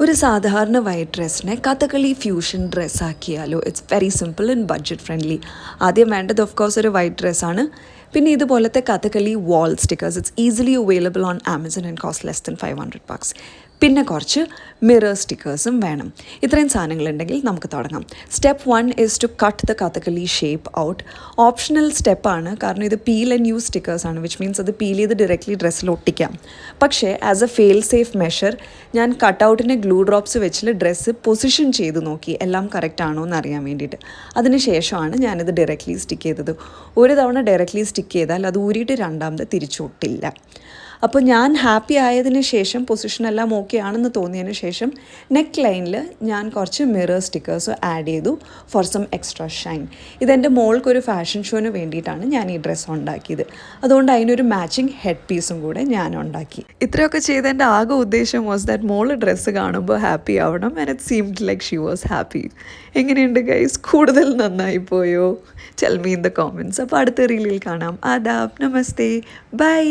ഒരു സാധാരണ വൈറ്റ് ഡ്രസ്സിനെ കഥകളി ഫ്യൂഷൻ ഡ്രസ്സാക്കിയാലോ? It's very simple and budget friendly. ആദ്യം വേണ്ടത് ഓഫ് കോഴ്സ് ഒരു വൈറ്റ് ഡ്രസ്സാണ്. പിന്നെ ഇതുപോലത്തെ Kathakali wall stickers. It's easily available on Amazon and cost less than $500. പിന്നെ കുറച്ച് മിറർ സ്റ്റിക്കേഴ്സും വേണം. ഇത്രയും സാധനങ്ങളുണ്ടെങ്കിൽ നമുക്ക് തുടങ്ങാം. Step 1 is to cut the Kathakali shape out. Optional സ്റ്റെപ്പാണ്, കാരണം ഇത് പീൽ ആൻഡ് യൂസ് സ്റ്റിക്കേഴ്സാണ്, വിച്ച് മീൻസ് അത് പീൽ ചെയ്ത് ഡയറക്റ്റ്ലി ഡ്രസ്സിൽ ഒട്ടിക്കാം. പക്ഷേ as a fail safe measure ഞാൻ കട്ടൗട്ടിനെ ഗ്ലൂ ഡ്രോപ്സ് വെച്ചിട്ട് ഡ്രസ്സ് പൊസിഷൻ ചെയ്ത് നോക്കി എല്ലാം കറക്റ്റ് ആണോ എന്ന് അറിയാൻ വേണ്ടിയിട്ട്. അതിന് ശേഷമാണ് ഞാനിത് ഡയറക്റ്റ്ലി സ്റ്റിക്ക് ചെയ്തത്. ഒരു തവണ ഡയറക്റ്റ്ലി സ്റ്റിക്ക് ചെയ്താൽ അത് ഊരിയിട്ട് രണ്ടാമത് തിരിച്ചൊട്ടില്ല. അപ്പോൾ ഞാൻ ഹാപ്പി ആയതിന് ശേഷം, പൊസിഷനെല്ലാം ഓക്കെ ആണെന്ന് തോന്നിയതിന് ശേഷം നെക്ക് ലൈനിൽ ഞാൻ കുറച്ച് മിറർ സ്റ്റിക്കേഴ്സ് ആഡ് ചെയ്തു ഫോർ സം എക്സ്ട്രാ ഷൈൻ. ഇതെൻ്റെ മോൾക്കൊരു ഫാഷൻ ഷോന് വേണ്ടിയിട്ടാണ് ഞാൻ ഈ ഡ്രസ്സ് ഉണ്ടാക്കിയത്. അതുകൊണ്ട് അതിനൊരു മാച്ചിങ് ഹെഡ് പീസും കൂടെ ഞാൻ ഉണ്ടാക്കി. ഇത്രയൊക്കെ ചെയ്തതിൻ്റെ ആകെ ഉദ്ദേശം വാസ് ദാറ്റ് മോള് ഡ്രസ്സ് കാണുമ്പോൾ ഹാപ്പി ആവണം. And it seemed like she was happy. എങ്ങനെയുണ്ട് ഗൈസ്? കൂടുതൽ നന്നായി പോയോ? Tell me in the comments. അപ്പോൾ അടുത്ത റീലിൽ കാണാം. ആദാബ്, നമസ്തേ, ബൈ.